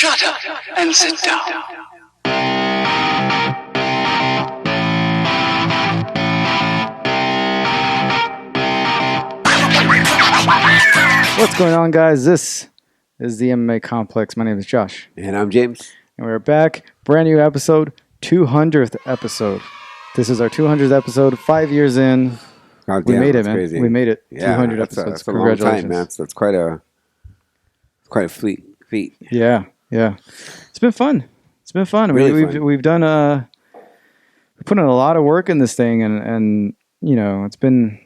Shut up and sit down. What's going on, guys? This is the MMA Complex. My name is Josh. And I'm James. And we're back. Brand new episode. 200th episode. This is our 200th episode. 5 years in. Oh, we damn, made it, man. Crazy. We made it. Yeah, 200 that's episodes. That's a long Congratulations. time, man. So that's quite a feat. Yeah. It's been fun. Really fun. We've done we put in a lot of work in this thing, and you know, it's been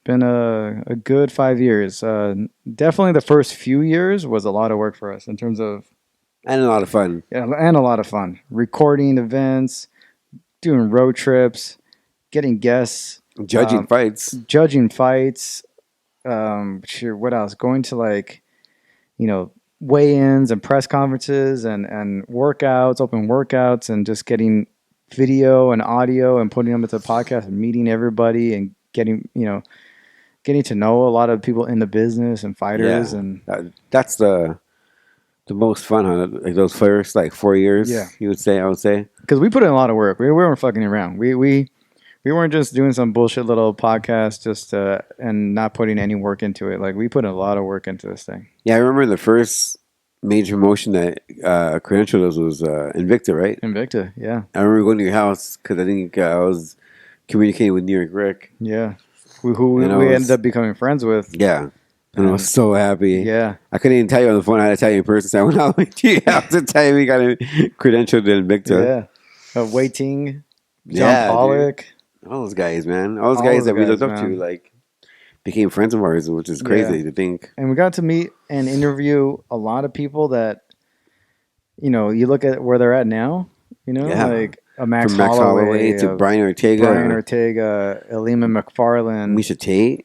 a good 5 years. Definitely the first few years was a lot of work for us in terms of And a lot of fun. Yeah, and a lot of fun. Recording events, doing road trips, getting guests. Judging fights. What else? Going to weigh-ins and press conferences and workouts, open workouts, and just getting video and audio and putting them into the podcast and meeting everybody and getting to know a lot of people in the business and fighters. Yeah. And that's the most fun, huh? Like those first 4 years. Yeah. I would say. Because we put in a lot of work. We weren't fucking around. We weren't just doing some bullshit little podcast and not putting any work into it. Like, we put a lot of work into this thing. Yeah, I remember the first major motion that credentialed us was Invicta, right? Invicta, yeah. I remember going to your house because I think I was communicating with New York Rick. Yeah. Who we ended up becoming friends with. Yeah. And I was so happy. Yeah. I couldn't even tell you on the phone. I had to tell you in person. So I went out to your house to tell you we got a credentialed to Invicta. Yeah. Wei Ting, John Pollock. Dude. All those guys, man. All those guys that we looked up to, became friends of ours, which is crazy to think. And we got to meet and interview a lot of people that, you look at where they're at now, like a Max Holloway to Brian Ortega, Elima McFarlane, Misha Tate.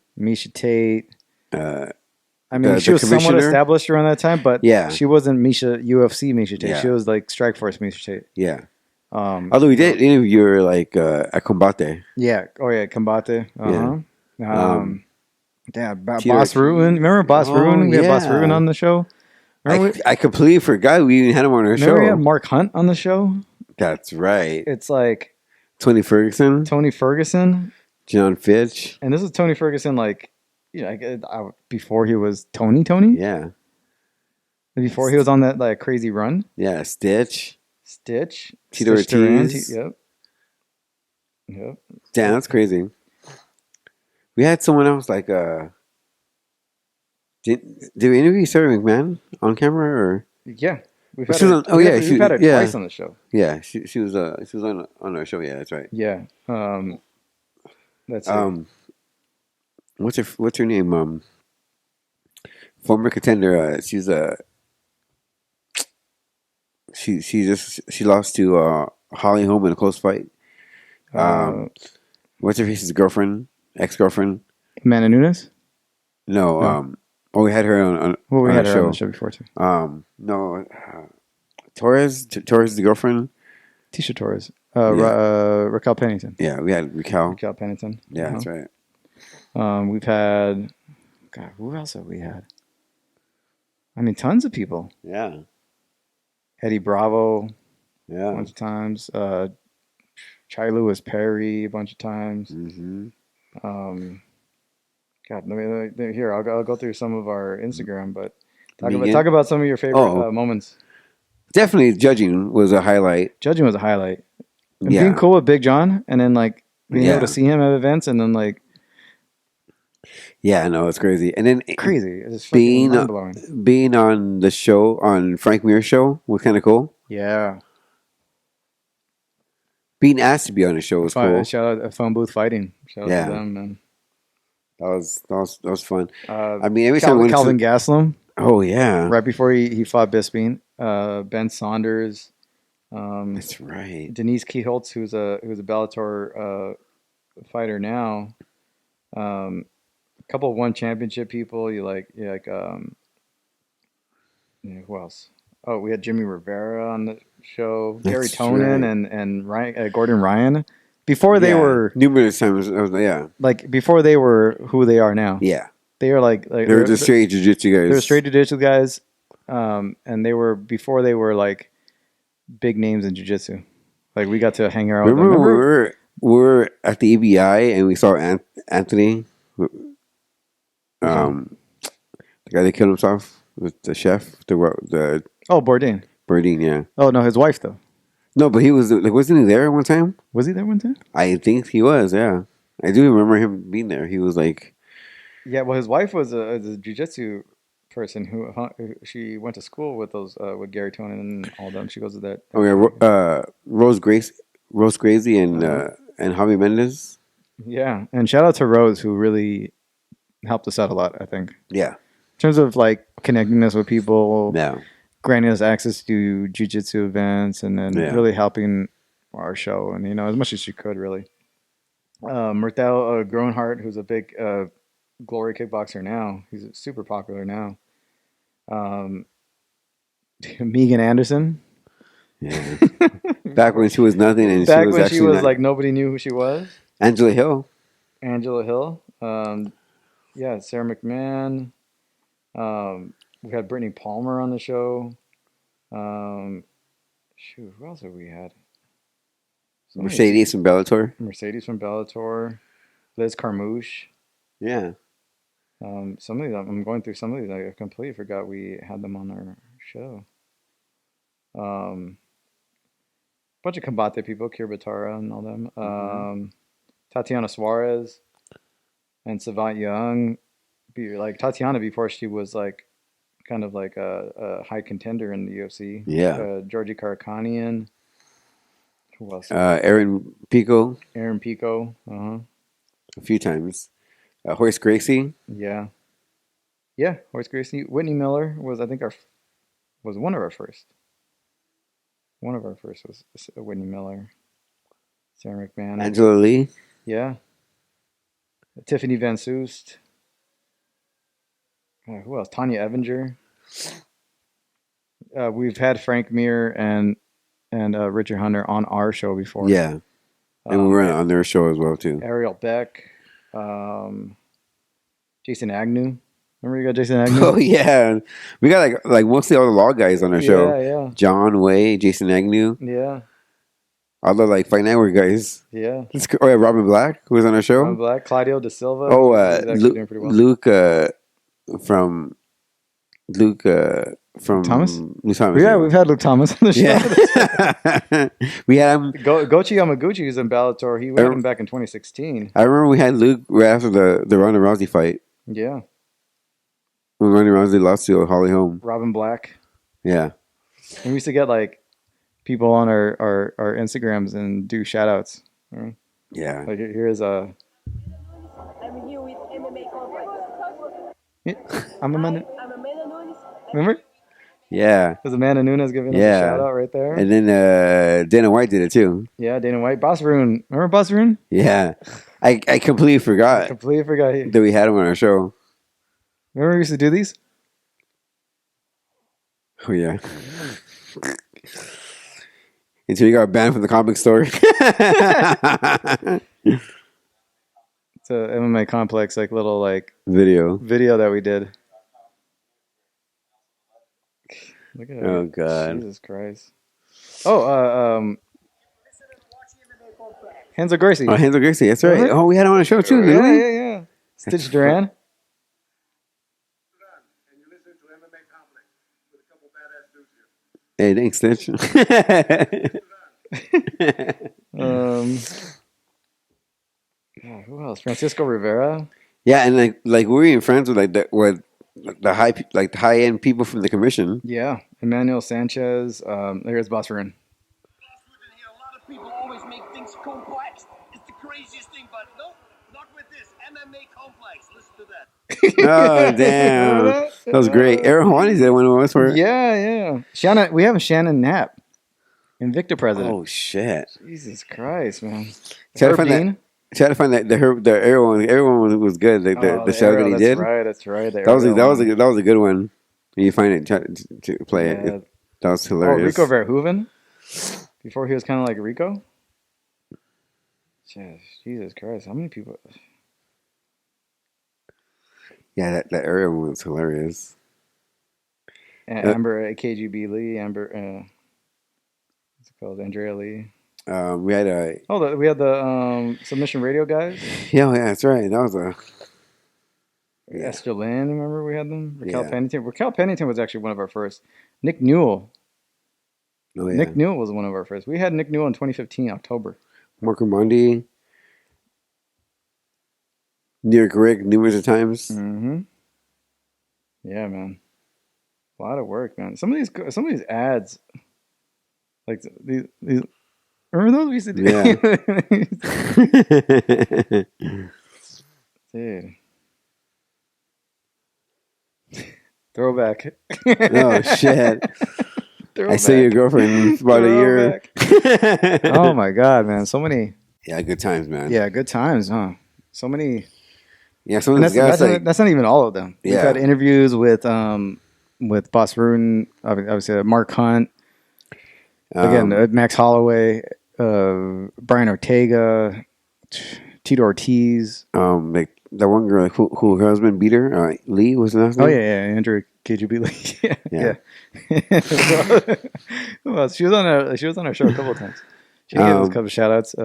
She was somewhat established around that time, but she wasn't UFC Misha Tate. Yeah. She was like Strikeforce Misha Tate. Yeah. Although we did interview her at Combate. Yeah. Oh yeah, Combate. Yeah. Boss Ruin. Remember Boss Ruin? We had Boss Ruin on the show. I completely forgot we even had him on our show. We had Mark Hunt on the show. That's right. It's like Tony Ferguson, John Fitch, and this is Tony Ferguson. Before he was Tony. Yeah. Before he was on that crazy run. Yeah. Stitch, Tito Ortiz. Yep. Damn, that's crazy. We had someone else did we interview Sarah McMahon on camera or? Yeah. We've We've had her twice on the show. Yeah, she was on our show. Yeah, that's right. Yeah. That's what's her name? Former contender. She lost to Holly Holm in a close fight. What's her face's ex-girlfriend? Amanda Nunes? No. We had her on we had her show. on the show before too. No. Torres is the girlfriend. Tisha Torres. Raquel Pennington. Yeah, we had Raquel Pennington. Yeah, that's right. We've had... God, who else have we had? I mean, tons of people. Yeah. Eddie Bravo. Yeah. A bunch of times. Chai Lewis Perry a bunch of times. Mm-hmm. God, here, I'll go through some of our Instagram, but talk about some of your favorite moments. Definitely judging was a highlight. Judging was a highlight. And being cool with Big John, and then being able to see him at events, and then yeah, no, it's crazy. And then crazy. It's mind-blowing. Being on the show, on Frank Mir's show, was kind of cool. Yeah. Being asked to be on the show was cool. Shout out Phone Booth Fighting. Shout out to them, man. That was fun. I mean, every time Calvin Gaslam. Oh yeah. Right before he fought Bisping. Ben Saunders. That's right. Denise Keyholtz, who's a Bellator fighter now. A couple of one championship people. Who else? Oh, we had Jimmy Rivera on the show. Gary Tonin and Ryan, Gordon Ryan. Before they were numerous times, before they were who they are now. Yeah, they are they were just straight jiu-jitsu guys. They're straight jiu-jitsu guys. and before they were like big names in jiu-jitsu. Like we got to hang around with them. Remember we were at the EBI and we saw Anthony, the guy that killed himself, with the chef, the Bourdain. Bourdain, yeah. Oh no, his wife though. No, but he was like, wasn't he there one time? Was he there one time? I think he was. Yeah, I do remember him being there. He was like, yeah. Well, his wife was a jiu-jitsu person who she went to school with with Gary Tonin and all them. She goes to that. Oh yeah, Rose Gracie, and Javi Mendez. Yeah, and shout out to Rose who really helped us out a lot. I think. Yeah. In terms of like connecting us with people. Yeah. Granting us access to jiu-jitsu events and then really helping our show and as much as she could really. Murthel Groenhart, who's a big glory kickboxer now, he's super popular now. Megan Anderson, back when she was nothing, and back when she was like nobody knew who she was. Angela Hill, Sarah McMahon. We had Brittany Palmer on the show. Who else have we had? Mercedes from Bellator. Liz Carmouche. Yeah. Some of these, I'm going through some of these. I completely forgot we had them on our show. Bunch of Combate people, Kirbatara and all them. Tatiana Suarez and Savant Young. Like Tatiana before she was like kind of like a high contender in the UFC. Yeah. Georgie Karakanian. Who else? Aaron Pico. A few times. Horace Gracie. Yeah. Yeah, Horace Gracie. Whitney Miller was, I think, was one of our first. One of our first was Whitney Miller. Sarah McMahon. Angela Lee. Yeah. Tiffany Van Soest. Who else? Tanya Evinger. We've had Frank Mir and Richard Hunter on our show before. Yeah. And we were on their show as well, too. Ariel Beck. Jason Agnew. Remember you got Jason Agnew? Oh, yeah. We got like mostly all the law guys on our show. Yeah. John Way, Jason Agnew. Yeah. All the like Fight Network guys. Yeah. Oh, yeah, Robin Black, who was on our show. Robin Black, Claudio Da Silva. Oh, doing pretty well. Luke from Thomas? Luke Thomas. Yeah, we've had Luke Thomas on the show. Yeah. We had him. Gochi Yamaguchi was in Bellator. We had him back in 2016. I remember we had Luke right after the Ronda Rousey fight. Yeah. When Ronda Rousey lost to Holly Holm. Robin Black. Yeah. And we used to get like people on our Instagrams and do shout outs. Right? Yeah. Like here's I'm here with MMA Complex. I'm Amanda Nunes. Remember? Yeah. Was Amanda Nunes giving us a shout out right there? And then Dana White did it too. Yeah, Dana White. Boss Rune. Remember Boss Rune? Yeah. I completely forgot. That we had him on our show. Remember we used to do these? Oh, yeah. Until you got banned from the comic store. It's a MMA Complex like little like video that we did. Look at Oh God. Jesus Christ. Oh, Hansel Gracie. Oh, Hansel Gracie, that's right. Oh, we had him on a show too, didn't we? Yeah. Stitch Duran. And you listen to MMA Complex with a couple badass dudes here. Who else? Francisco Rivera. Yeah, and like we were even friends with the high end people from the commission. Yeah, Emmanuel Sanchez. There's Boss Rune. A lot of people always make things complex. It's the craziest thing, but nope, not with this. MMA Complex. Listen to that. Oh damn, that was great. Aaron Hawani's that one of us were. Yeah. Shannon, we have Shannon Knapp, Invicta president. Oh shit! Jesus Christ, man. Try to find that the everyone was good. The show that he did. That's right. That was a good one. You find it to play it. That was hilarious. Rico Verhoeven. Before he was kind of like Rico. Jesus Christ, how many people? Yeah, that area one was hilarious. Amber KGB Lee, what's it called? Andrea Lee. We had a we had the Submission Radio guys. yeah, that's right. That was a Esther Lynn, remember we had them? Raquel Yeah. Pennington. Raquel Pennington was actually one of our first. Nick Newell. oh yeah. Nick Newell was one of our first. We had Nick Newell in 2015, October. Marco Mondi, New York Rick, numerous of times. Mm-hmm. Yeah, man. A lot of work, man. Some of these ads, like these remember those we used to do? Yeah. Dude. Throwback. Oh shit! Throwback. I saw your girlfriend about a year. Oh my god, man! So many. Yeah, good times, man. Yeah, good times, huh? So many. Yeah, some of these guys That's not even all of them. We've Yeah. had interviews with Boss Rudin, obviously Mark Hunt, again Max Holloway, Brian Ortega, Tito Ortiz. like that one girl who her husband beat her, Lee was the last name. Oh yeah, Andrew KGB Lee. Yeah. Who else? She was on our show a couple of times. She gave us a couple of shout outs.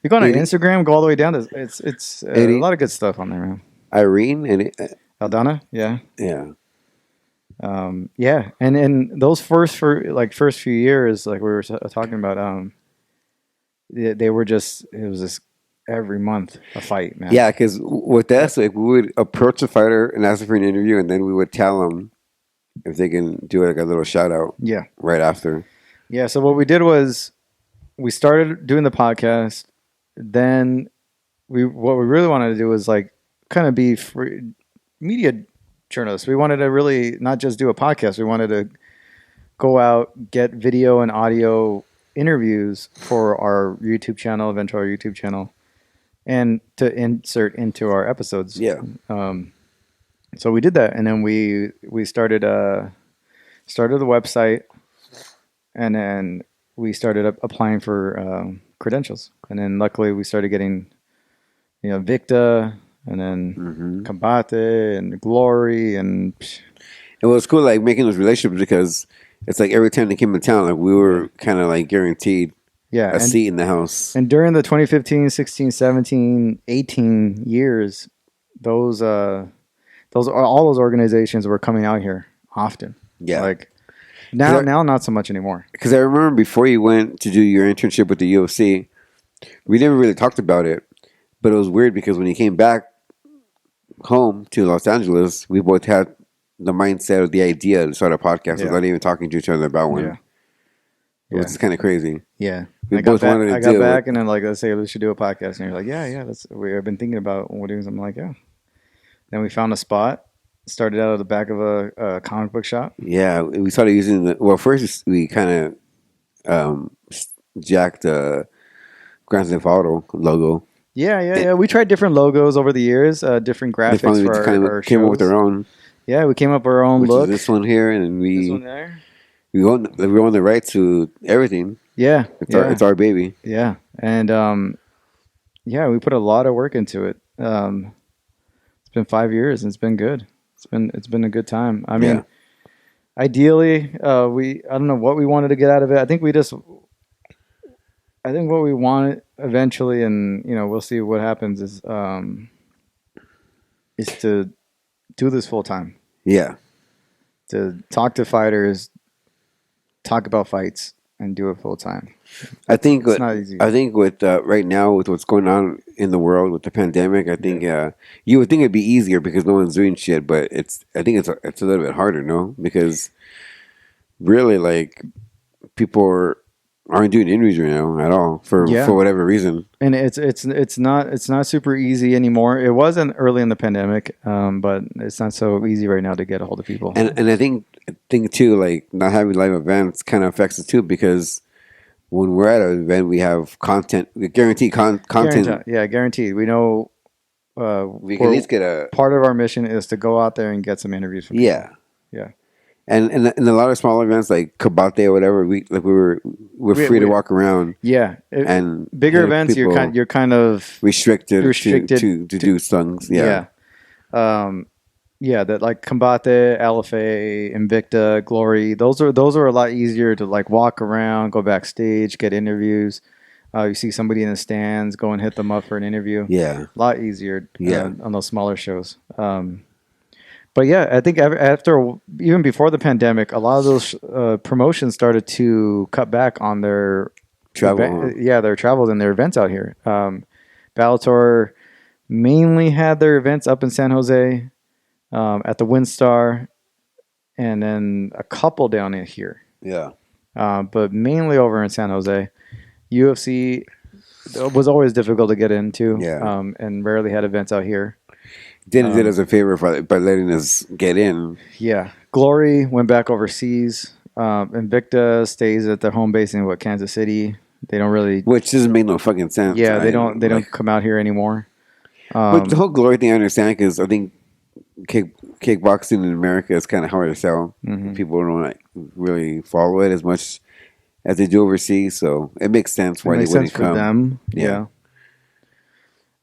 We go on our Instagram, go all the way down. It's a lot of good stuff on there, man. Irene and Aldana, yeah. yeah. Yeah, and in those first few years, like we were talking about, they were it was just every month a fight, man. Yeah, because with us, like we would approach a fighter and ask for an interview, and then we would tell them if they can do like a little shout out. Yeah, right after. Yeah. So what we did was we started doing the podcast. Then what we really wanted to do was like kind of be free media journalists. We wanted to really not just do a podcast. We wanted to go out, get video and audio interviews for our YouTube channel, eventually our YouTube channel, and to insert into our episodes. Yeah. So we did that, and then we started the website, and then we started applying for credentials, and then luckily we started getting, Victa, and then Combate and Glory, and it was cool, like making those relationships, because it's like every time they came in town, like we were kind of like guaranteed a seat in the house. And during the 2015, 16, 17, 18 years, all those organizations were coming out here often. Yeah. Like now not so much anymore. Because I remember before you went to do your internship with the UFC, we never really talked about it, but it was weird because when you came back home to Los Angeles, we both had the mindset of the idea to start a podcast without even talking to each other about one. Yeah. Which is kind of crazy. Yeah. We both wanted to do it. I got back and then let's say we should do a podcast. And you're like, yeah, I've been thinking about doing something like, yeah. Then we found a spot. Started out at the back of a comic book shop. Yeah, we started using first we kind of jacked the Grand Theft Auto logo. Yeah. We tried different logos over the years, different graphics for our came shows. up with our own. Yeah, we came up with our own look. This one here, and this one there. We own the rights to everything. Yeah, it's our baby. Yeah, and we put a lot of work into it. It's been 5 years, and it's been good. It's been a good time. I mean, ideally, I don't know what we wanted to get out of it. I think what we want eventually, and we'll see what happens, is to do this full time. Yeah. To talk to fighters, talk about fights, and do it full time. I think it's not easy. I think with right now with what's going on in the world with the pandemic, I think you would think it'd be easier because no one's doing shit, but I think it's a little bit harder, no? Because really, like, people aren't doing interviews right now at all for whatever reason. And it's not super easy anymore. It wasn't early in the pandemic, but it's not so easy right now to get a hold of people. And I think too, like, not having live events kind of affects it too, because when we're at an event, we have content, guaranteed content. Guaranteed. We know we can at least get part of our mission is to go out there and get some interviews from people. Yeah. And in a lot of smaller events like Kabate or whatever, we're free to walk around. Yeah, and bigger events you're kind of restricted to do things. Yeah. Yeah, that like Combate, LFA, Invicta, Glory. Those are a lot easier to like walk around, go backstage, get interviews. You see somebody in the stands, go and hit them up for an interview. Yeah. A lot easier Yeah. on those smaller shows. But yeah, I think after even before the pandemic, a lot of those promotions started to cut back on their Travel. their travels and their events out here. Bellator mainly had their events up in San Jose at the WinStar, and then a couple down in here, Yeah. but mainly over in San Jose. UFC was always difficult to get into, Yeah. and rarely had events out here. Did us a favor by letting us get in. Yeah, Glory went back overseas. Invicta stays at their home base in Kansas City. They don't really. Which doesn't make no fucking sense. Yeah, they don't. They don't come out here anymore. But the whole Glory thing, I understand, because I think kickboxing in America is kind of hard to sell. Mhm. People don't like, really follow it as much as they do overseas, so it makes sense why It makes they wouldn't sense for come. them. Yeah.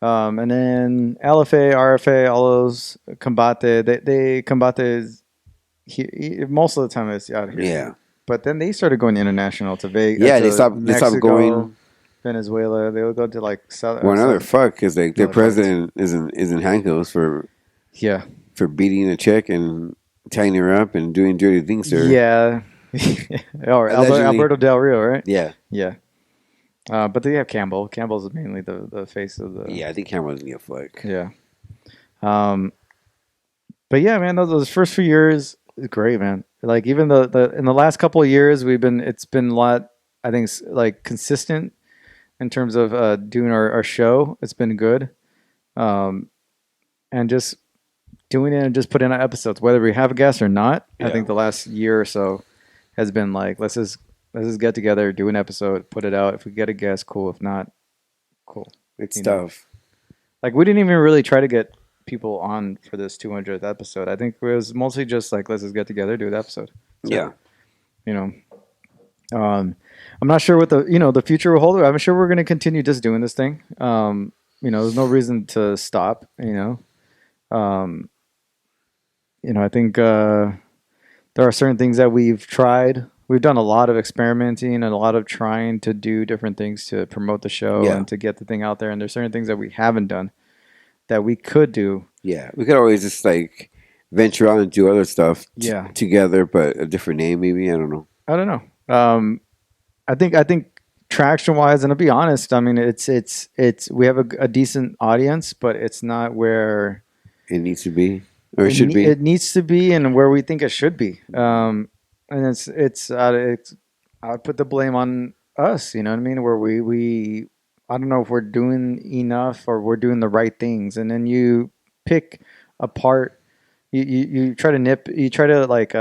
And then LFA, RFA, all those Combate. They Combate is most of the time it's out here. Yeah. But then they started going international to Vegas. Yeah, to they stopped Mexico, going. Venezuela. They would go to like South. Well, another fuck, because like their Another president is in handcuffs for Yeah. beating a chick and tying her up and doing dirty things to her. Yeah. Or Allegedly. Alberto Del Rio, right? Yeah. Yeah. But they have Campbell. Campbell's mainly the face of the. Yeah, I think Cameron doesn't give a fuck. Yeah. But yeah, man, those first few years is great, man. Like even the in the last couple of years, it's been a lot. I think like consistent in terms of doing our show. It's been good, and just doing it and just putting out episodes, whether we have a guest or not. I Yeah. think the last year or so has been like let's just get together, do an episode, put it out. If we get a guest, cool. If not, cool. It's You know. tough. Like we didn't even really try to get people on for this 200th episode. I think it was mostly just like let's just get together, do the episode. So, Yeah. you know, I'm not sure what the future will hold. I'm sure we're going to continue just doing this thing. There's no reason to stop. I think there are certain things that we've tried. We've done a lot of experimenting and a lot of trying to do different things to promote the show Yeah. and to get the thing out there. And there's certain things that we haven't done that we could do. Yeah. We could always just like venture out and do other stuff Yeah. together, but a different name maybe. I don't know. I don't know. I think traction wise, and to be honest, I mean, it's we have a decent audience, but it's not where It needs to be. Or it should be. It needs to be, and where we think it should be. And I would put the blame on us. You know what I mean? Where we I don't know if we're doing enough or we're doing the right things, and then you pick apart. You try to like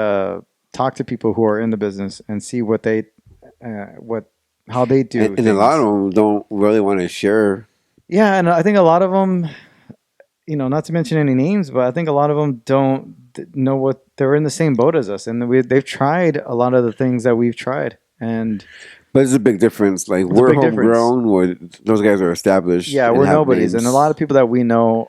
talk to people who are in the business and see what they how they do. And a lot of them don't really want to share. Yeah, and I think a lot of them, not to mention any names, but I think a lot of them don't know what they're in the same boat as us, and they've tried a lot of the things that we've tried, and But it's a big difference. Like It's a we're big difference. homegrown, where those guys are established. yeah, and we're have nobodies, names. and a lot of people that we know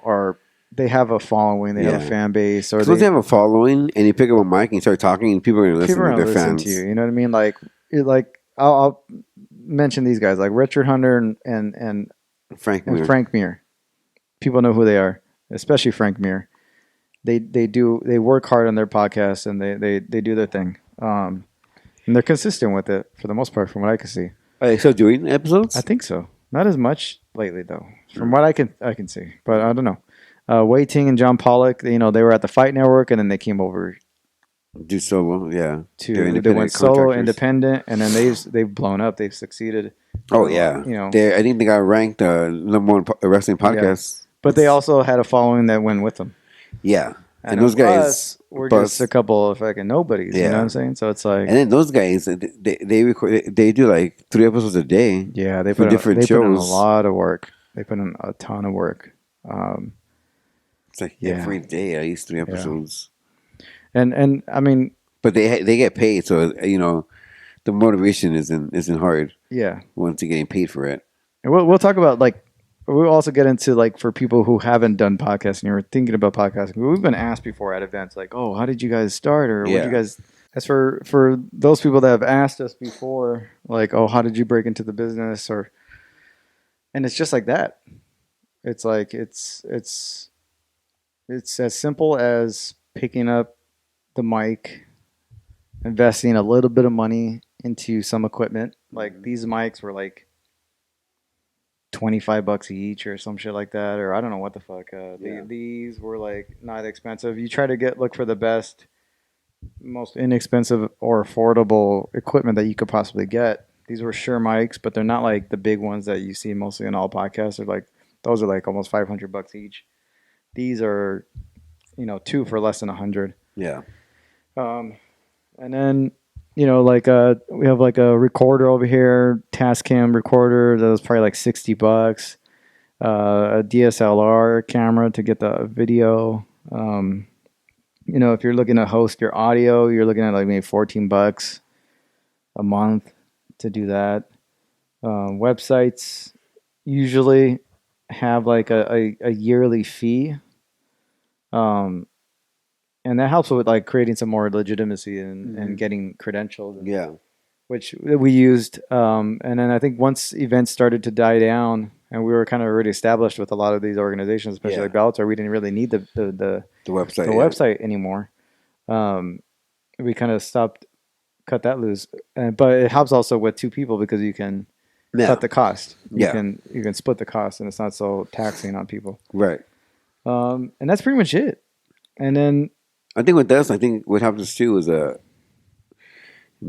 they have a following, they have a Yeah. fan base, or Suppose they they have a following, and you pick up a mic and you start talking, and people are going to listen people are to gonna their listen fans. to you. You know what I mean? Like I'll mention these guys like Richard Hunter and Frank Mir. Frank Mir. People know who they are, especially Frank Mir. They work hard on their podcast and they do their thing. And they're consistent with it for the most part, from what I can see. Are they still doing episodes? I think so. Not as much lately though, from what I can see. But I don't know. Wei Ting and John Pollock, they were at the Fight Network, and then they came over Do solo, yeah. They're they independent went solo, contractors. independent, and then they've blown up. They've succeeded. Oh yeah, I think they got ranked number one wrestling podcast. But they also had a following that went with them. Yeah, and of those guys us, we're bust. just a couple of fucking nobodies. You Yeah. know what I'm saying? So it's like, And then those guys, they record. They do like 3 episodes a day. yeah, they for put different they put in a shows. lot of work. They put in a ton of work. It's like Yeah. every day, at least 3 episodes. And I mean, But they get paid, so the motivation isn't hard yeah. once you're getting paid for it. And we'll talk about like we'll also get into like for people who haven't done podcasting or thinking about podcasting. We've been asked before at events like, "Oh, how did you guys start?" Or "What did you guys?" As for those people that have asked us before, like, "Oh, how did you break into the business?" And it's just like that. It's like it's as simple as picking up the mic, investing a little bit of money into some equipment. Like these mics were like $25 each or some shit like that, or I don't know what the fuck. These were like not expensive. You try to look for the best, most inexpensive or affordable equipment that you could possibly get. These were Shure mics, but they're not like the big ones that you see mostly in all podcasts. They're like those are like almost $500 each. These are, two for less than $100. Yeah. And then, like we have like a recorder over here, Tascam recorder that was probably like $60. A DSLR camera to get the video. If you're looking to host your audio, you're looking at like maybe $14 a month to do that. Websites usually have like a yearly fee. And that helps with like creating some more legitimacy and getting credentials. Which we used. And then I think once events started to die down and we were kind of already established with a lot of these organizations, especially like Bellator, we didn't really need the website anymore. We kind of cut that loose. But it helps also with two people because you can cut the cost. You can split the cost and it's not so taxing on people. Right. And that's pretty much it. And then I think what helps us too is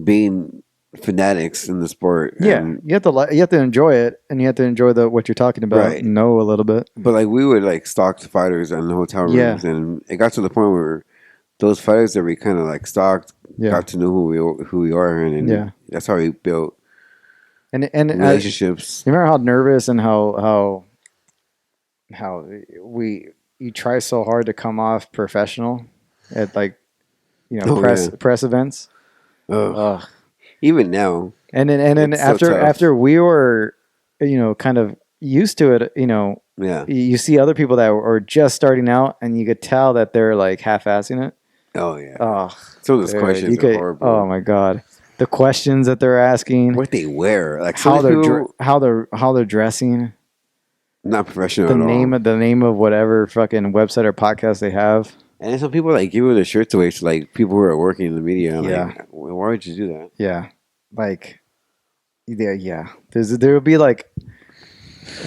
being fanatics in the sport. You have to enjoy it, and you have to enjoy what you're talking about. Right. And know a little bit. But like we would like stalk the fighters in the hotel rooms, and it got to the point where those fighters that we kind of like stalked got to know who we are, and that's how we built and relationships. You remember how nervous and how you try so hard to come off professional at like press events. Even now, and then after we were kind of used to it, you see other people that are just starting out and you could tell that they're like half-assing it. Some of those questions are horrible. Oh my god, the questions that they're asking, what they wear, like how they're dressing, not professional at all. The name of whatever fucking website or podcast they have. And then some people like give their shirts away to like people who are working in the media. Like, why would you do that? Yeah, like, there will be like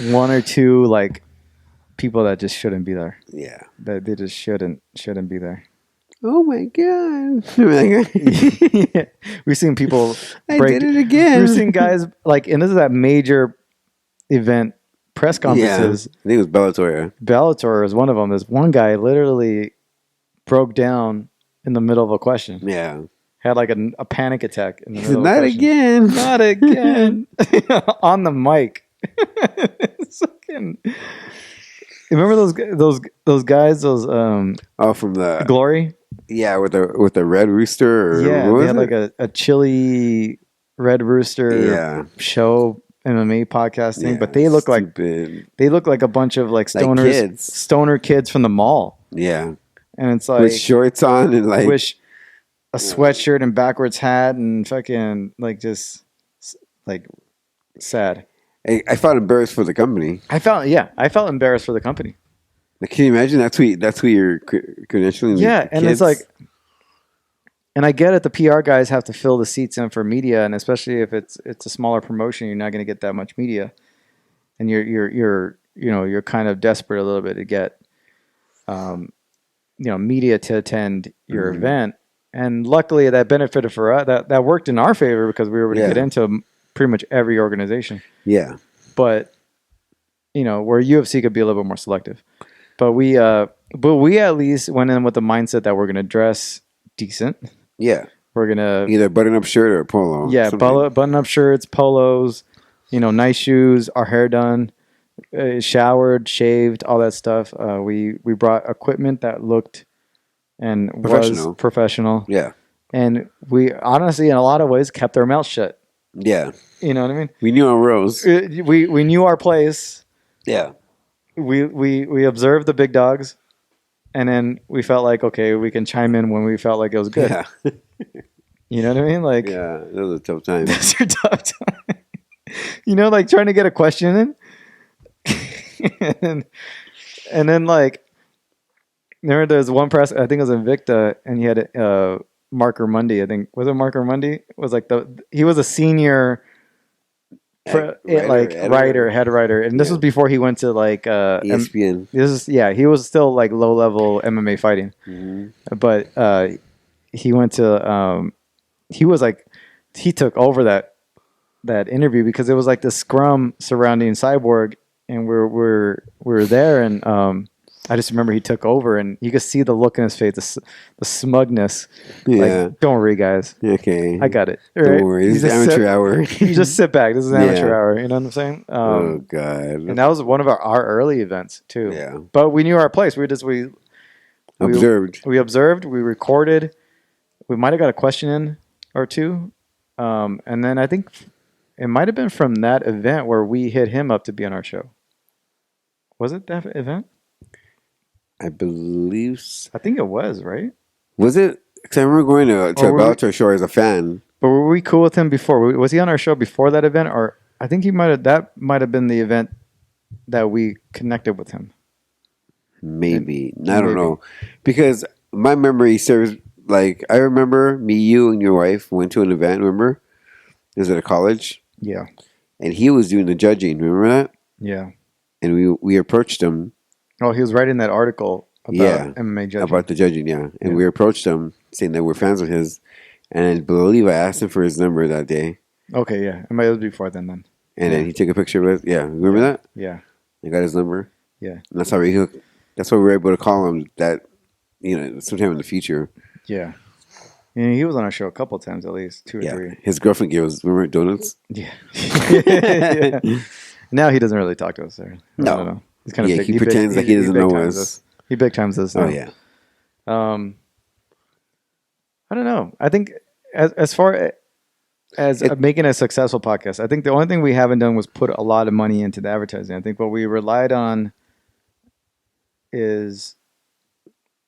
one or two like people that just shouldn't be there. Yeah, that they just shouldn't be there. Oh my god! We've seen people. I did it again. We've seen guys like, and this is that major event press conferences. I think it was Bellator. Bellator is one of them. There's one guy literally broke down in the middle of a question. Yeah. Had like a panic attack in the middle of a question. Not again. On the mic. Remember those guys? From the Glory? Yeah, with the Red Rooster. Or they had like a chili Red Rooster show. MMA podcasting, but they look like a bunch of like stoners, stoner kids from the mall. Yeah, and it's like with shorts on and like a sweatshirt and backwards hat and fucking like just like sad. I felt embarrassed for the company. I felt embarrassed for the company. Like, can you imagine? That's who you're credentialing. Yeah, and kids? It's like. And I get it. The PR guys have to fill the seats in for media, and especially if it's a smaller promotion, you're not going to get that much media, and you're kind of desperate a little bit to get, media to attend your event. And luckily, that benefited for us. That worked in our favor because we were able to get into pretty much every organization. Yeah, but where UFC could be a little bit more selective, but we at least went in with the mindset that we're going to dress decent. Yeah. We're going to... Either button-up shirt or polo. Yeah, button-up shirts, polos, nice shoes, our hair done, showered, shaved, all that stuff. We brought equipment that looked and was professional. Yeah. And we honestly, in a lot of ways, kept our mouth shut. Yeah. You know what I mean? We knew our roles. We knew our place. Yeah. We observed the big dogs, and then we felt like, okay, we can chime in when we felt like it was good. Yeah. You know what I mean? Like, Yeah. That was a tough time. those are tough times. You know, like trying to get a question in. and then like, there's one press, I think it was Invicta, and he had Mark Mundy. I think, was it Mark Mundy? It was like he was a senior writer, head writer, and this was before he went to like ESPN. He was still like low level MMA fighting, but he went to he took over that interview because it was like the scrum surrounding Cyborg, and we're there, and I just remember he took over, and you could see the look in his face, the smugness. Yeah. Like, don't worry, guys. Okay. I got it. Don't worry. This is amateur hour. You just sit back. This is an amateur hour. You know what I'm saying? Oh, God. And that was one of our early events, too. Yeah. But we knew our place. We observed. We observed. We recorded. We might have got a question in or two. And then I think it might have been from that event where we hit him up to be on our show. Was it that event? I believe so. I think it was, right? Was it? Because I remember going to a Bellator show as a fan. But were we cool with him before? Was he on our show before that event? Or I think that might have been the event that we connected with him. Maybe. I don't know. Because my memory serves, like, I remember me, you, and your wife went to an event, remember? It was at a college. Yeah. And he was doing the judging, remember that? Yeah. And we approached him. Oh, he was writing that article about MMA judging. About the judging, yeah. And we approached him saying that we're fans of his. And I believe I asked him for his number that day. Okay, yeah. It might have been before then. And then he took a picture of it. Yeah. Remember that? Yeah. I got his number. Yeah. And that's how we were able to call him that, sometime in the future. Yeah. And he was on our show a couple of times, at least 2 or 3. His girlfriend gave us, remember, donuts? Yeah. Yeah. Now he doesn't really talk to us there. No. I don't know. He's kind of big. He pretends like he doesn't know us. He big times us now. Oh, yeah. I don't know. I think as far as making a successful podcast, I think the only thing we haven't done was put a lot of money into the advertising. I think what we relied on is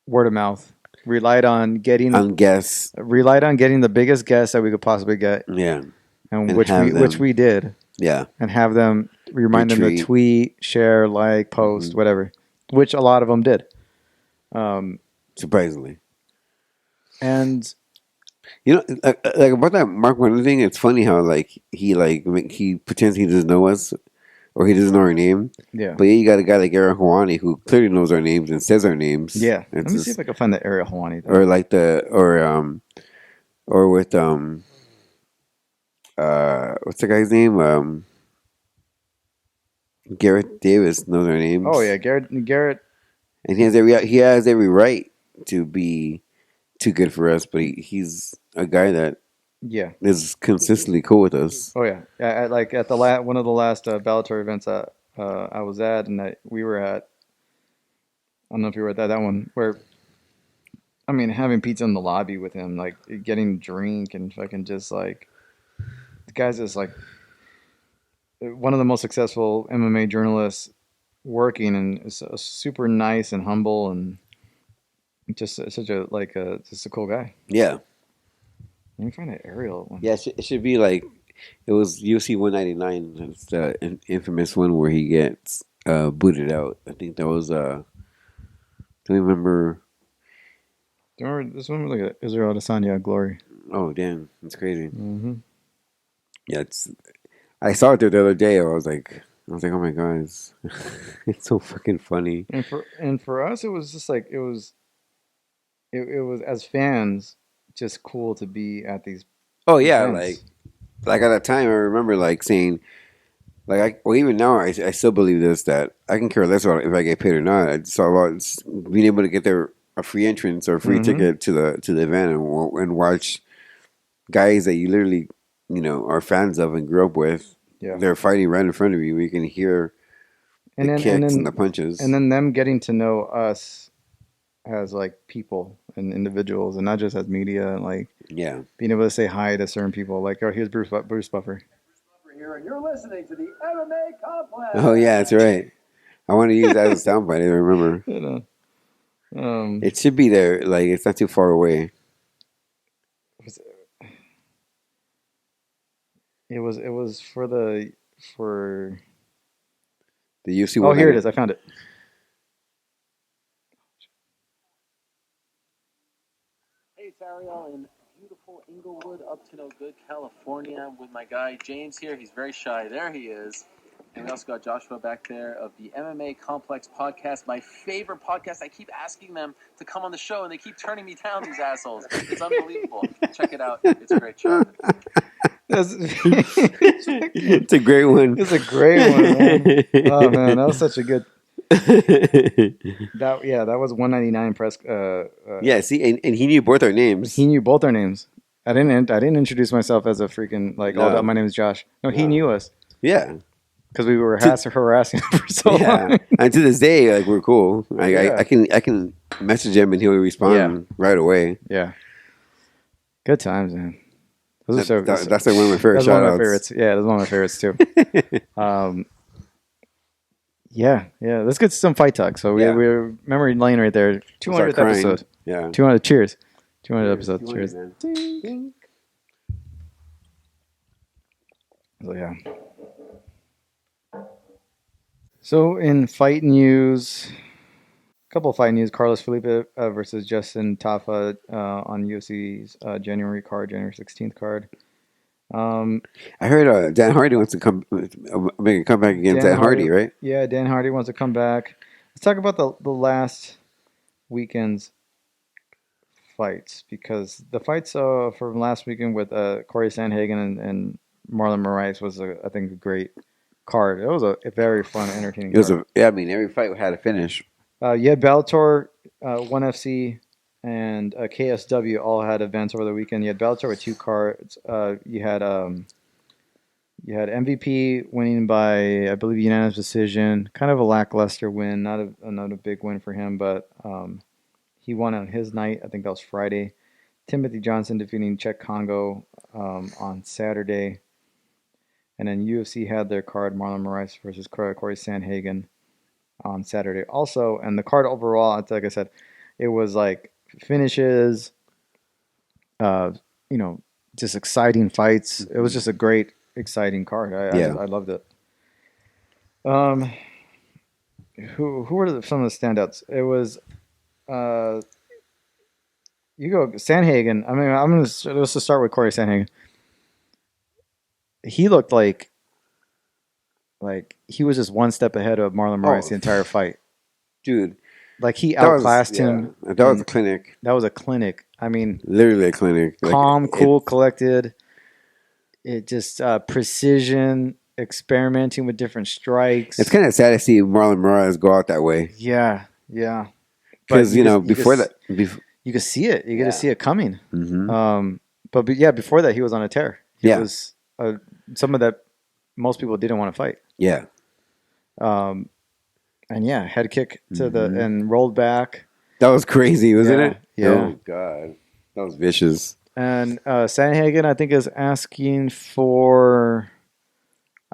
word of mouth. Relied on getting guests. Relied on getting the biggest guests that we could possibly get. Yeah. And which we did. Yeah. And have them remind them to tweet, share, like, post, whatever. Which a lot of them did. Surprisingly. And like about that Mark Warner thing, it's funny how he pretends he doesn't know us or he doesn't know our name. Yeah. But you got a guy like Ariel Hawani who clearly knows our names and says our names. Yeah. Let me see if I can find the Ariel Hawani thing. Or like or with what's the guy's name? Garrett Davis knows our names. Oh yeah, Garrett. And he has every right to be too good for us, but he's a guy that is consistently cool with us. Oh yeah, at one of the last Bellator events I was at and that we were at. I don't know if you were at that one where, I mean, having pizza in the lobby with him, like getting a drink and fucking just like, the guy's just like one of the most successful MMA journalists working, and is super nice and humble and just such a just a cool guy. Yeah. Let me find an aerial one. Yeah, it should be like, it was UFC 199. It's the infamous one where he gets booted out. I think that was do you remember? Do you remember this one? Look at Israel Adesanya, Glory. Oh damn, that's crazy. Mm-hmm. Yeah, I saw it there the other day. I was like, oh my god, it's so fucking funny. And for us, it was just like it was as fans just cool to be at these. Oh yeah, events. like at that time, I remember like saying, even now I still believe this, that I can care less about if I get paid or not. It's all about being able to get a free entrance or a free ticket to the event and watch guys that you literally are fans of and grew up with. Yeah. They're fighting right in front of you. You can hear the kicks and the punches. And then them getting to know us as like people and individuals and not just as media, and like being able to say hi to certain people. Like, oh, here's Bruce Buffer. Here, and you're listening to the MMA Complex. Oh yeah, that's right. I want to use that as a soundbite. I remember. You know. It should be there. Like, it's not too far away. It was for the UFC. Oh, here it is. I found it. Hey, it's Ariel in beautiful Inglewood, up to no good, California, with my guy James here. He's very shy. There he is. And we also got Joshua back there of the MMA Complex podcast, my favorite podcast. I keep asking them to come on the show, and they keep turning me down, these assholes. It's unbelievable. Check it out. It's a great show. It's a great one. It's a great one, man. Oh man, that was such a good. That was 199 press. Yeah, see, and he knew both our names. He knew both our names. I didn't introduce myself as a freaking like. No. Oh, my name is Josh. No, he knew us Yeah, because we were harassing him for so long. and to this day, like, we're cool. Yeah. I can message him and he'll respond right away. Yeah, good times, man. That's like one of my favorite That's shout one of outs. my favorites. Yeah, that's one of my favorites too. Yeah. Let's get to some fight talk. So we're memory lane right there. 200th episode. Yeah. 200. Cheers. 200 episode. Cheers. Man. So yeah. So in fight news, a couple of fight news: Carlos Felipe versus Justin Tafa on UFC's January 16th card. I heard Dan Hardy wants to make a comeback against Dan Hardy, right? Yeah, Dan Hardy wants to come back. Let's talk about the last weekend's fights, because the fights from last weekend with Corey Sandhagen and Marlon Moraes was, I think, a great card. It was a very fun, entertaining card. Every fight had a finish. You had Bellator, 1FC, and KSW all had events over the weekend. You had Bellator with 2 cards. You had MVP winning by, I believe, unanimous decision. Kind of a lackluster win, not a big win for him, but he won on his night. I think that was Friday. Timothy Johnson defeating Czech Congo on Saturday. And then UFC had their card, Marlon Moraes versus Corey Sandhagen on Saturday also. And the card overall, like I said, it was like finishes, just exciting fights. It was just a great, exciting card. I loved it. Who were some of the standouts? It was you go Sandhagen. I mean, let's just start with Corey Sandhagen. He looked like he was just one step ahead of Marlon Moraes the entire fight. Dude. Like, he outclassed him. That was a clinic. That was a clinic. I mean, literally a clinic. Calm, cool, collected. It just precision, experimenting with different strikes. It's kind of sad to see Marlon Moraes go out that way. Yeah. Because, before that... you could see it. You get to see it coming. Mm-hmm. But before that, he was on a tear. He was someone that most people didn't want to fight. Yeah. And head kick to and rolled back. That was crazy, wasn't it? Yeah. Oh God, that was vicious. And Sandhagen, I think, is asking for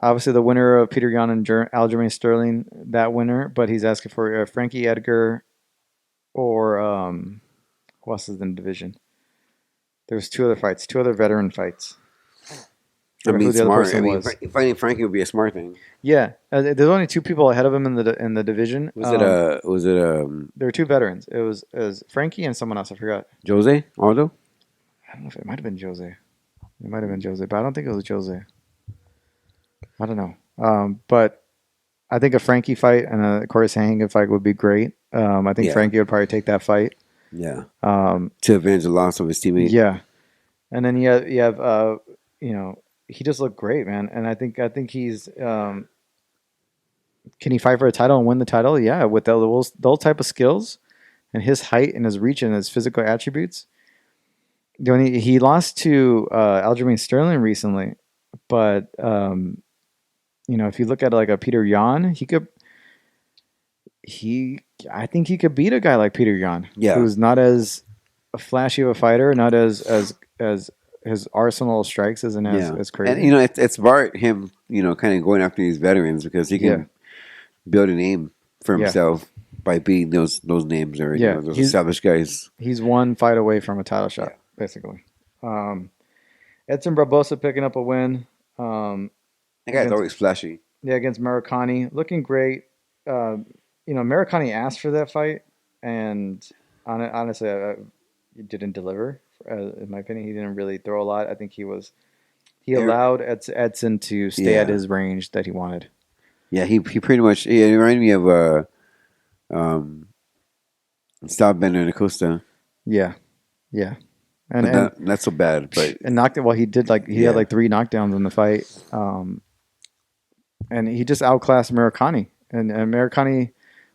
obviously the winner of Peter Yan and Aljamain Sterling, that winner, but he's asking for Frankie Edgar or who else is in the division? There's 2 other fights, 2 other veteran fights. I mean, smart. Fighting Frankie would be a smart thing. Yeah, there's only 2 people ahead of him in the division. There were 2 veterans. It was Frankie and someone else. I forgot. Jose Aldo. I don't know if it might have been Jose. It might have been Jose, but I don't think it was Jose. I don't know. But I think a Frankie fight and a Corey Sandhagen fight would be great. I think Frankie would probably take that fight. Yeah. To avenge the loss of his teammate. Yeah, and then you have he just looked great, man. And I think he's can he fight for a title and win the title? Yeah, with those type of skills and his height and his reach and his physical attributes. He lost to Aljamain Sterling recently, but if you look at like a Peter Yan, I think he could beat a guy like Peter Yan, who's not as flashy of a fighter, not as his arsenal of strikes isn't as crazy. And it's smart him, kind of going after these veterans because he can build a name. for Yeah. himself by beating those names already. Yeah, Those he's- established guys. He's one fight away from a title shot, basically. Edson Barbosa picking up a win. That guy's against- always flashy. Yeah, against Murakami, looking great. Murakami asked for that fight, and honestly, he didn't deliver. In my opinion, he didn't really throw a lot. I think he allowed Edson to stay at his range that he wanted. Yeah, he pretty much. Yeah, it reminded me of Stop Bender and Acosta. Yeah, But not so bad. But knocked it. Well, he did he had like 3 knockdowns in the fight, and he just outclassed Murakami. And Murakami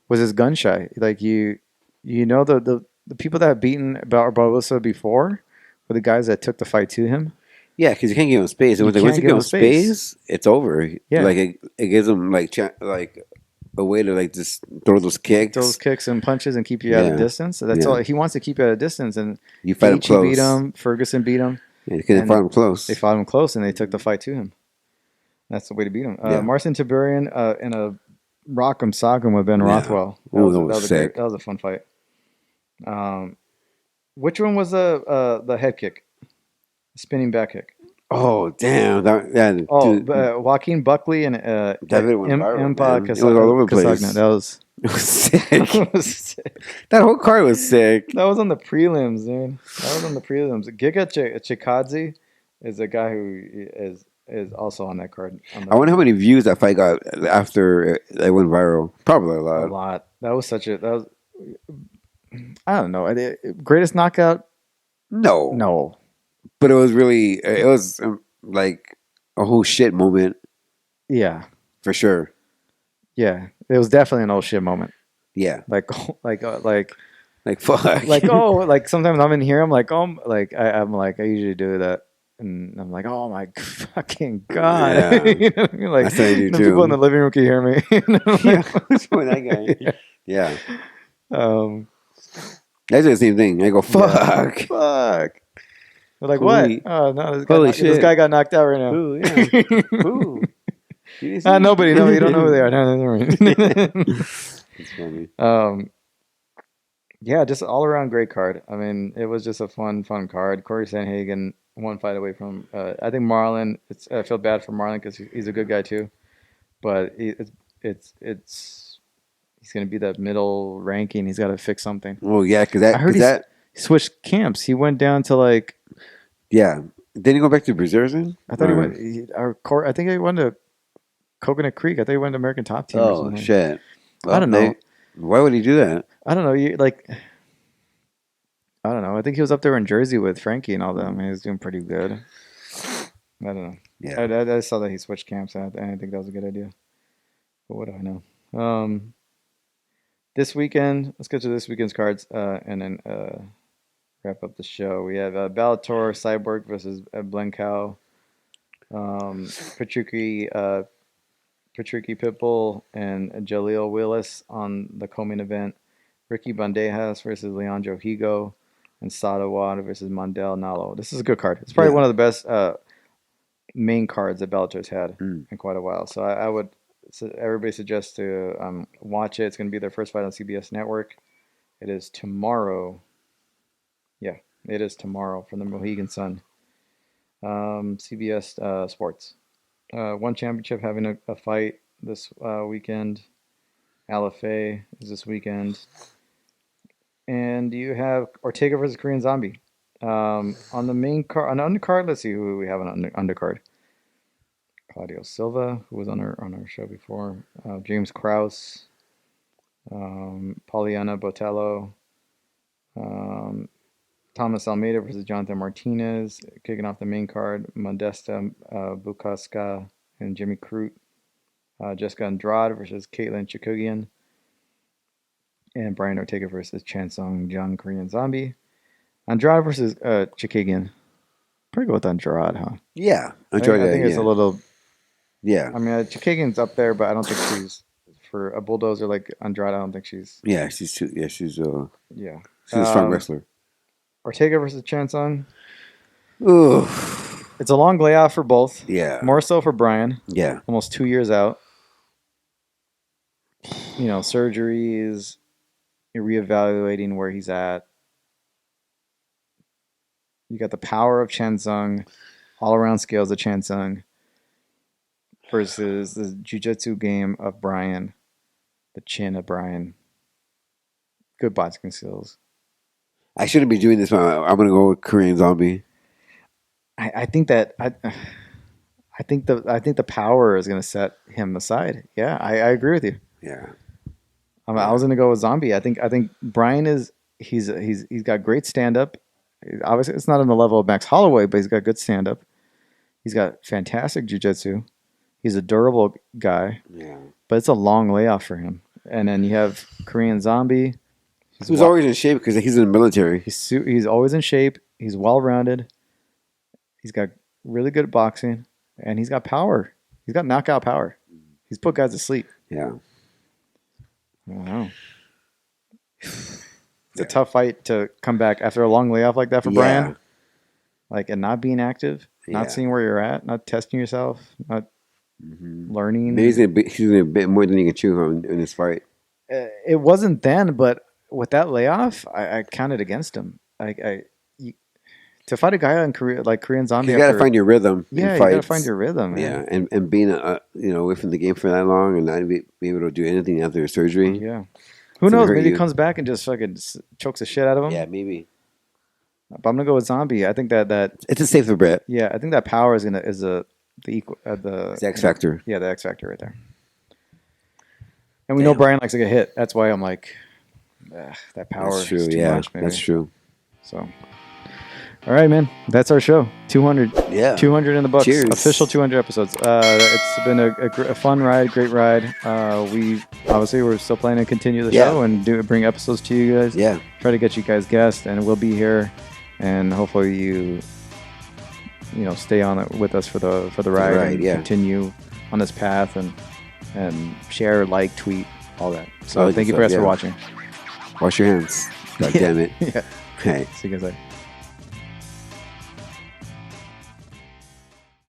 was his gun shy. Like the people that have beaten Barbosa before were the guys that took the fight to him. yeah, because you can't give him space. And once you give him space, it's over. Yeah. Like it gives him like a way to like just throw those kicks. Those kicks and punches and keep you at a distance. So that's all he wants, to keep you at a distance. And You fight him Gaethje close. beat him. Ferguson beat him. Yeah, because they fought him close. They fought him close, and they took the fight to him. That's the way to beat him. Marcin Tiberian in a Rock'em Sock'em with Ben Rothwell. That was sick. That was a fun fight. Which one was the head kick? Spinning back kick. Oh damn! Dude, Joaquin Buckley and David went viral, man. It was all over the place. Casagna. That was it was sick. that was sick. That whole card was sick. That was on the prelims, dude. That was on the prelims. Giga Chikadze is a guy who is also on that card. I wonder how many views that fight got after it went viral. Probably a A lot. lot. That was I don't know. Greatest knockout? No. But it was really, like a whole shit moment Yeah. for sure. Yeah. It was definitely an old shit moment. Yeah, Like fuck. like sometimes I'm in here. I'm like, I'm like, I usually do that. And I'm like, oh my fucking God. Yeah. You know what I mean? Like, That's what I do the too. people in the living room can hear me. Yeah, what's wrong with that guy? Yeah, I do the same thing. I go, fuck. Fuck. They're like, Holy- what? Oh, no, holy this shit. guy got knocked out right now. Ooh, yeah. Ooh. You didn't see Nobody. No, you don't know who they are. It's funny. Yeah, just all around great card. I mean, it was just a fun card. Corey Sandhagen, one fight away from. I think Marlon. I feel bad for Marlon because he's a good guy too, but he's going to be that middle ranking. He's got to fix something. Oh yeah, because I heard he switched camps. He went down to like. Yeah. Didn't he go back to Brazilian? I thought he went. I think he went to Coconut Creek. I thought he went to American Top Team. or Oh something. shit! I don't know. Why would he do that? I don't know. I don't know. I think he was up there in Jersey with Frankie and all that. I mean, he was doing pretty good. I don't know. Yeah. I saw that he switched camps. I didn't think that was a good idea. But what do I know? This weekend, let's get to this weekend's cards and then wrap up the show. We have Bellator, Cyborg versus Blencowe. Patricky Pitbull and Jaleel Willis on the co-main event. Ricky Bandejas versus Leandro Higo. And Sadawad versus Mondel Nalo. This is a good card. It's probably one of the best main cards that Bellator's had in quite a while. So I would everybody suggests to watch it. It's going to be their first fight on CBS Network. It is tomorrow. Yeah, it is tomorrow from the Mohegan Sun. CBS Sports. One Championship having a fight this weekend. Alafay is this weekend. And you have Ortega versus Korean Zombie. On the main card, on the undercard, let's see who we have on undercard. Claudio Silva, who was on our show before. James Krause. Poliana Botello. Thomas Almeida versus Jonathan Martinez. Kicking off the main card. Modesta Bukaska and Jimmy Crute. Jessica Andrade versus Caitlin Chikugian. And Brian Ortega versus Chansung Jung Korean Zombie. Andrade versus Chikugian. Pretty good with Andrade, huh? Yeah. I think it's a little... Yeah. I mean, Chikugian's up there, but I don't think she's... For a bulldozer like Andrade, I don't think she's... Yeah, she's too... Yeah, she's a strong wrestler. Ortega versus Chansung. Ooh. It's a long layoff for both. Yeah. More so for Brian. Yeah. Almost 2 years out. surgeries, you're reevaluating where he's at. You got the power of Chen Sung, all around scales of Chen Sung, versus the jiu-jitsu game of Brian, the chin of Brian. Good boxing skills. I shouldn't be doing this, but I'm gonna go with Korean Zombie. I think that I think the power is going to set him aside. Yeah, I agree with you. Yeah. I was going to go with Zombie. I think Brian he's got great stand up. Obviously, it's not on the level of Max Holloway, but he's got good stand up. He's got fantastic jiu-jitsu. He's a durable guy. Yeah. But it's a long layoff for him. And then you have Korean Zombie. He's always in shape because he's in the military. He's always in shape. He's well-rounded. He's got really good boxing. And he's got power. He's got knockout power. He's put guys to sleep. Yeah. I don't know. It's a tough fight to come back after a long layoff like that for Brian. And not being active, not seeing where you're at, not testing yourself, not learning. Maybe he's in a bit more than he can chew on in this fight. It wasn't then, but with that layoff, I counted against him. To fight a guy in Korea like Korean Zombie, You got to find your rhythm. Yeah, in you fights. got to find your rhythm. Man. Yeah, and being away from the game for that long and not be able to do anything after surgery. Yeah. Who knows? Maybe he comes back and just fucking chokes the shit out of him. Yeah, maybe. But I'm gonna go with Zombie. I think that It's a safer bet. yeah, I think that power is the equal the It's X factor. Yeah, the X factor right there. And we know Brian likes to get hit. That's why I'm like, that power That's true. is too Yeah, much. Maybe. that's true. So, all right, man. That's our show. 200. Yeah. 200 in the books. Cheers. Official 200 episodes. It's been a fun ride, great ride. We're still planning to continue the show and bring episodes to you guys. Yeah. Try to get you guys guests, and we'll be here, and hopefully you stay on it with us for the ride. And continue on this path and share, like, tweet, all that. So thank you guys for watching. Wash your hands. God damn it. Yeah. Hey. See you guys later.